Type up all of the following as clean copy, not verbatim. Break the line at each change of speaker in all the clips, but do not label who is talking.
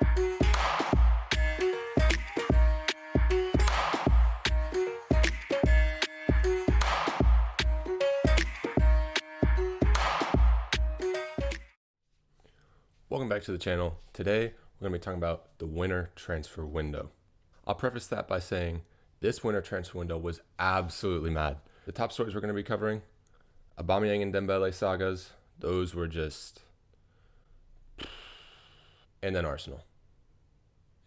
Welcome back to the channel. Today, we're going to be talking about the winter transfer window. I'll preface that by saying this winter transfer window was absolutely mad. The top stories we're going to be covering, Aubameyang and Dembele sagas, those were just... And then Arsenal.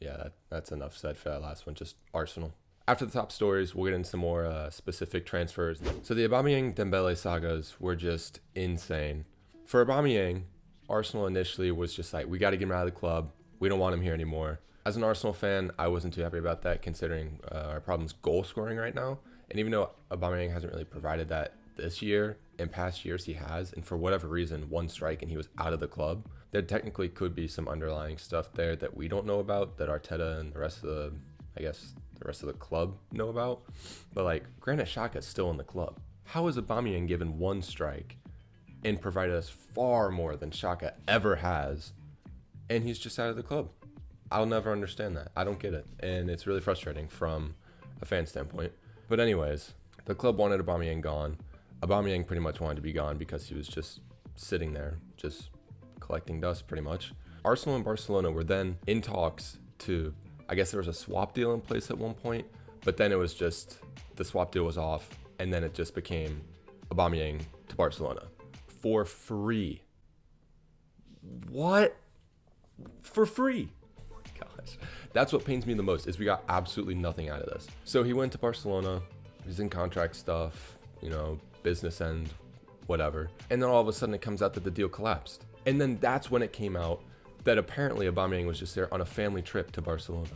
Yeah, that's enough said for that last one, just Arsenal. After the top stories, we'll get into some more specific transfers. So the Aubameyang-Dembele sagas were just insane. For Aubameyang, Arsenal initially was just like, we got to get him out of the club. We don't want him here anymore. As an Arsenal fan, I wasn't too happy about that considering our problem's goal scoring right now. And even though Aubameyang hasn't really provided that this year, in past years he has, and for whatever reason, one strike and he was out of the club, there technically could be some underlying stuff there that we don't know about, that Arteta and the rest of the, the rest of the club know about. But like, Granit Xhaka's still in the club. How is Aubameyang given one strike and provided us far more than Xhaka ever has, and he's just out of the club? I'll never understand that. I don't get it, and it's really frustrating from a fan standpoint. But anyways, the club wanted Aubameyang gone. Aubameyang pretty much wanted to be gone because he was just sitting there, just collecting dust pretty much. Arsenal and Barcelona were then in talks to, I guess there was a swap deal in place at one point, but then it was just, the swap deal was off, and then it just became Aubameyang to Barcelona. For free. What? For free? Oh my gosh. That's what pains me the most, is we got absolutely nothing out of this. So he went to Barcelona, he's in contract stuff, you know, business end, whatever. And then all of a sudden it comes out that the deal collapsed. And then that's when it came out that apparently Aubameyang was just there on a family trip to Barcelona.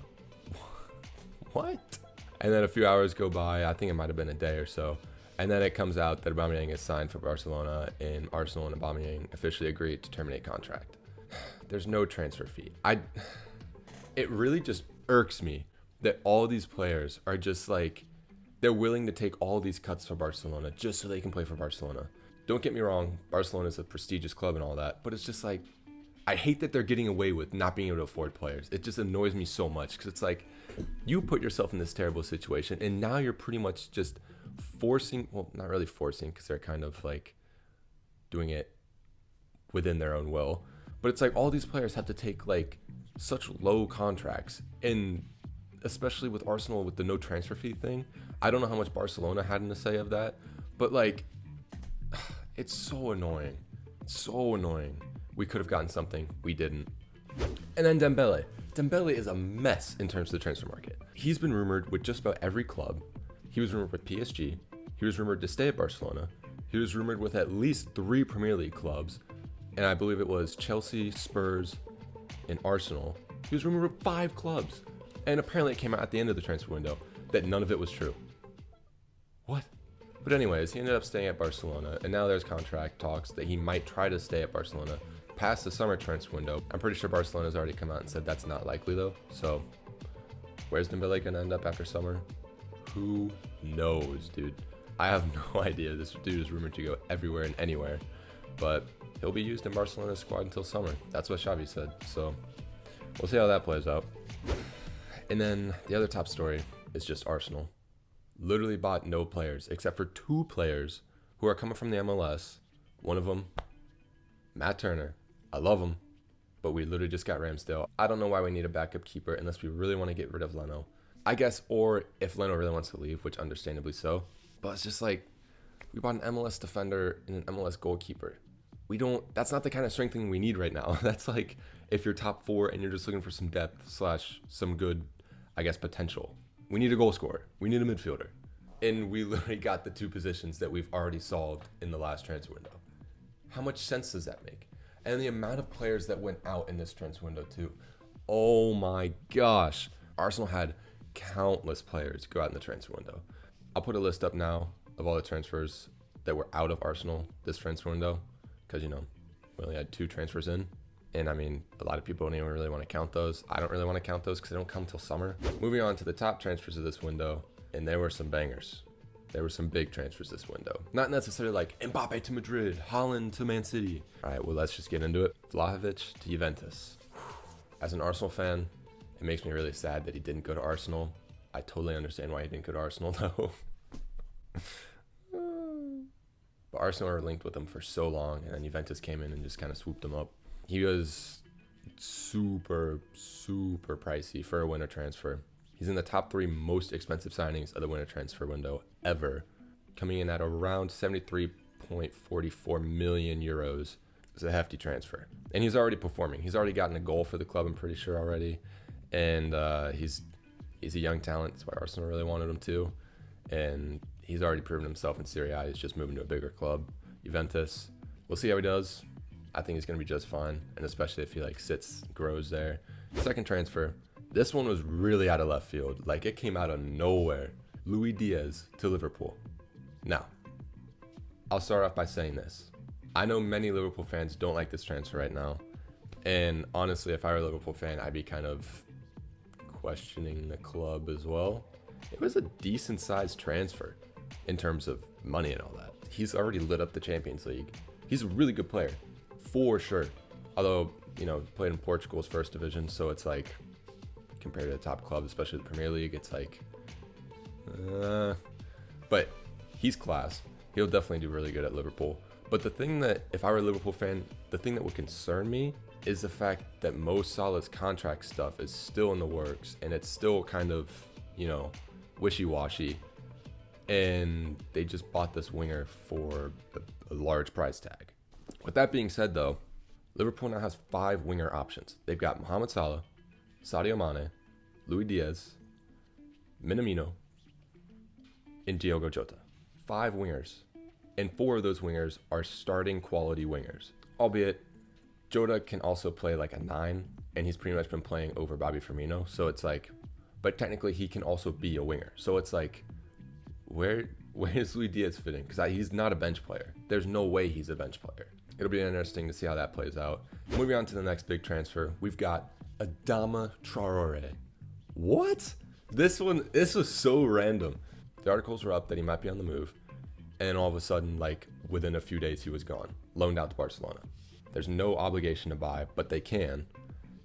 What? And then a few hours go by, I think it might have been a day or so, and then it comes out that Aubameyang is signed for Barcelona, and Arsenal and Aubameyang officially agreed to terminate contract. There's no transfer fee. It really just irks me that all these players are just like, they're willing to take all these cuts for Barcelona just so they can play for Barcelona. Don't get me wrong, Barcelona is a prestigious club and all that, but it's just like, I hate that they're getting away with not being able to afford players. It just annoys me so much because it's like, you put yourself in this terrible situation and now you're pretty much just forcing, well, not really forcing because they're kind of like doing it within their own will, but it's like all these players have to take like such low contracts, and especially with Arsenal with the no transfer fee thing, I don't know how much Barcelona had in the say of that, but like, it's so annoying. It's so annoying. We could have gotten something, we didn't. And then Dembele. Dembele is a mess in terms of the transfer market. He's been rumored with just about every club. He was rumored with PSG. He was rumored to stay at Barcelona. He was rumored with at least 3 Premier League clubs. And I believe it was Chelsea, Spurs, and Arsenal. He was rumored with 5 clubs. And apparently it came out at the end of the transfer window that none of it was true. What? But anyways, he ended up staying at Barcelona. And now there's contract talks that he might try to stay at Barcelona past the summer transfer window. I'm pretty sure Barcelona's already come out and said that's not likely though. So where's Dembele gonna end up after summer? Who knows, dude? I have no idea. This dude is rumored to go everywhere and anywhere, but he'll be used in Barcelona's squad until summer. That's what Xavi said. So we'll see how that plays out. And then the other top story is just Arsenal. Literally bought no players except for 2 players who are coming from the MLS. One of them, Matt Turner. I love him, but we literally just got Ramsdale. I don't know why we need a backup keeper unless we really want to get rid of Leno. I guess, or if Leno really wants to leave, which understandably so. But it's just like, we bought an MLS defender and an MLS goalkeeper. That's not the kind of strengthening we need right now. That's like, if you're top 4 and you're just looking for some depth / some good, I guess, potential. We need a goal scorer. We need a midfielder. And we literally got the 2 positions that we've already solved in the last transfer window. How much sense does that make? And the amount of players that went out in this transfer window too. Oh my gosh. Arsenal had countless players go out in the transfer window. I'll put a list up now of all the transfers that were out of Arsenal this transfer window, because, you know, we only had 2 transfers in. And I mean, a lot of people don't even really want to count those. I don't really want to count those because they don't come till summer. Moving on to the top transfers of this window, and there were some bangers. There were some big transfers this window. Not necessarily like Mbappe to Madrid, Haaland to Man City. All right, well, let's just get into it. Vlahovic to Juventus. As an Arsenal fan, it makes me really sad that he didn't go to Arsenal. I totally understand why he didn't go to Arsenal, though. But Arsenal were linked with him for so long, and then Juventus came in and just kind of swooped him up. He was super, super pricey for a winter transfer. He's in the top 3 most expensive signings of the winter transfer window ever, coming in at around 73.44 million euros. It's a hefty transfer. And he's already performing. He's already gotten a goal for the club, I'm pretty sure already. And he's a young talent. That's why Arsenal really wanted him to. And he's already proven himself in Serie A. He's just moving to a bigger club, Juventus. We'll see how he does. I think he's going to be just fine, and especially if he grows there. Second transfer, this one was really out of left field. Like, it came out of nowhere. Luis Diaz to Liverpool. Now, I'll start off by saying this. I know many Liverpool fans don't like this transfer right now, and honestly, if I were a Liverpool fan, I'd be kind of questioning the club as well. It was a decent-sized transfer in terms of money and all that. He's already lit up the Champions League. He's a really good player, for sure. Although, played in Portugal's first division, so it's like, compared to the top clubs, especially the Premier League, it's like, but he's class. He'll definitely do really good at Liverpool. But the thing that, if I were a Liverpool fan, the thing that would concern me is the fact that Mo Salah's contract stuff is still in the works, and it's still kind of, wishy-washy. And they just bought this winger for a large price tag. With that being said, though, Liverpool now has 5 winger options. They've got Mohamed Salah, Sadio Mane, Luis Diaz, Minamino, and Diogo Jota. 5 wingers. And 4 of those wingers are starting quality wingers. Albeit, Jota can also play like a 9, and he's pretty much been playing over Bobby Firmino. So it's like, but technically he can also be a winger. So it's like, where does Luis Diaz fit in? Because he's not a bench player. There's no way he's a bench player. It'll be interesting to see how that plays out. Moving on to the next big transfer, we've got Adama Traore. What? This was so random. The articles were up that he might be on the move, and all of a sudden, like within a few days, he was gone, loaned out to Barcelona. There's no obligation to buy, but they can.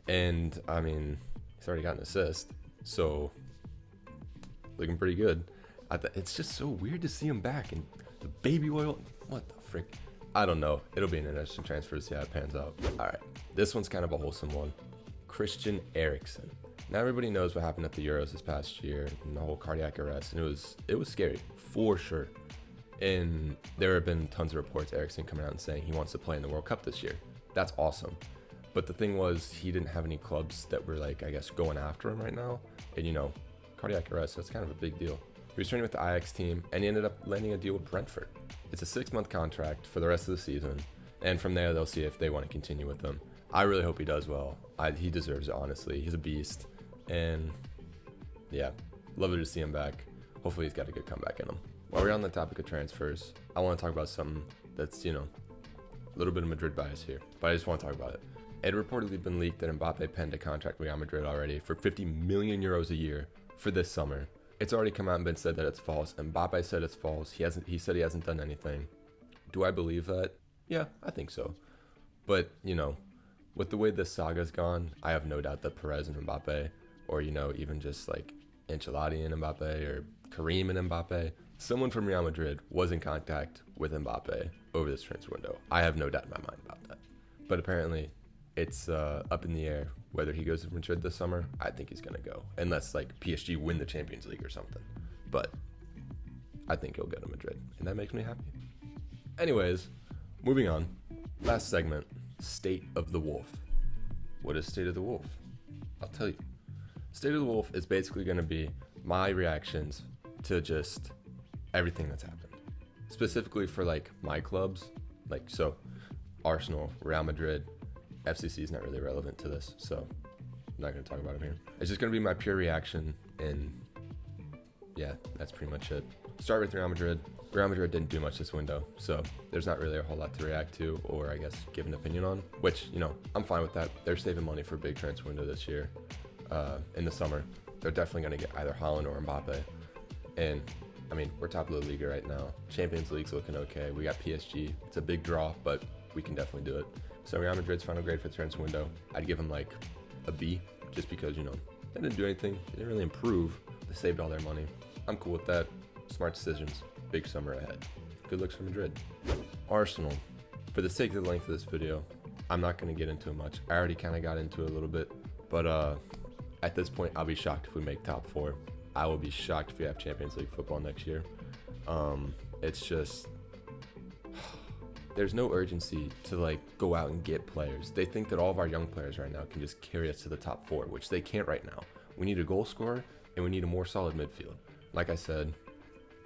And I mean, he's already got an assist, so looking pretty good. It's just so weird to see him back, and the baby oil. What the frick? I don't know. It'll be an interesting transfer to see how it pans out. All right, this one's kind of a wholesome one. Christian Eriksen. Now everybody knows what happened at the Euros this past year and the whole cardiac arrest, and it was scary for sure. And there have been tons of reports Eriksen coming out and saying he wants to play in the World Cup this year. That's awesome. But the thing was, he didn't have any clubs that were like, I guess, going after him right now. And cardiac arrest, that's kind of a big deal. He was training with the Ajax team, and he ended up landing a deal with Brentford. It's a 6-month contract for the rest of the season, and from there they'll see if they want to continue with him. I really hope he does well. He deserves it, honestly. He's a beast, and yeah, love to see him back. Hopefully he's got a good comeback in him. While we're on the topic of transfers, I want to talk about something that's, a little bit of Madrid bias here, but I just want to talk about it. It had reportedly been leaked that Mbappe penned a contract with Real Madrid already for 50 million euros a year for this summer. It's already come out and been said that it's false. Mbappe said it's false. He said he hasn't done anything. Do I believe that? Yeah, I think so. But, with the way this saga's gone, I have no doubt that Perez and Mbappe, or, even just like Ancelotti and Mbappe, or Karim and Mbappe, someone from Real Madrid was in contact with Mbappe over this transfer window. I have no doubt in my mind about that. But apparently, it's up in the air whether he goes to Madrid this summer. I think he's going to go, unless like PSG win the Champions League or something. But I think he'll go to Madrid, and that makes me happy. Anyways, moving on. Last segment, State of the Wolf. What is State of the Wolf? I'll tell you. State of the Wolf is basically going to be my reactions to just everything that's happened. Specifically for like my clubs, like so Arsenal, Real Madrid. FCC is not really relevant to this, so I'm not going to talk about it here. It's just going to be my pure reaction, and yeah, that's pretty much it. Start with Real Madrid. Real Madrid didn't do much this window, so there's not really a whole lot to react to or I guess give an opinion on, which, I'm fine with that. They're saving money for a big transfer window this year in the summer. They're definitely going to get either Haaland or Mbappe, and I mean, we're top of the league right now. Champions League's looking okay. We got PSG. It's a big draw, but we can definitely do it. So Real Madrid's final grade for the transfer window, I'd give them like a B, just because, you know, they didn't do anything. They didn't really improve. They saved all their money. I'm cool with that. Smart decisions. Big summer ahead. Good looks for Madrid. Arsenal. For the sake of the length of this video, I'm not going to get into it much. I already kind of got into it a little bit. But at this point, I'll be shocked if we make top 4. I will be shocked if we have Champions League football next year. It's just... There's no urgency to like go out and get players. They think that all of our young players right now can just carry us to the top 4, which they can't right now. We need a goal scorer and we need a more solid midfield. Like I said,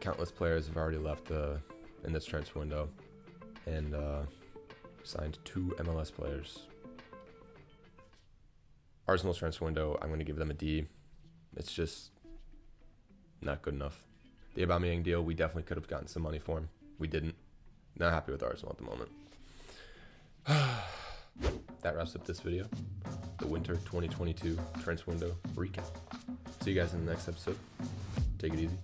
countless players have already left in this transfer window and signed 2 MLS players. Arsenal's transfer window, I'm going to give them a D. It's just not good enough. The Aubameyang deal, we definitely could have gotten some money for him. We didn't. Not happy with Arsenal at the moment. That wraps up this video. The winter 2022 transfer window recap. See you guys in the next episode. Take it easy.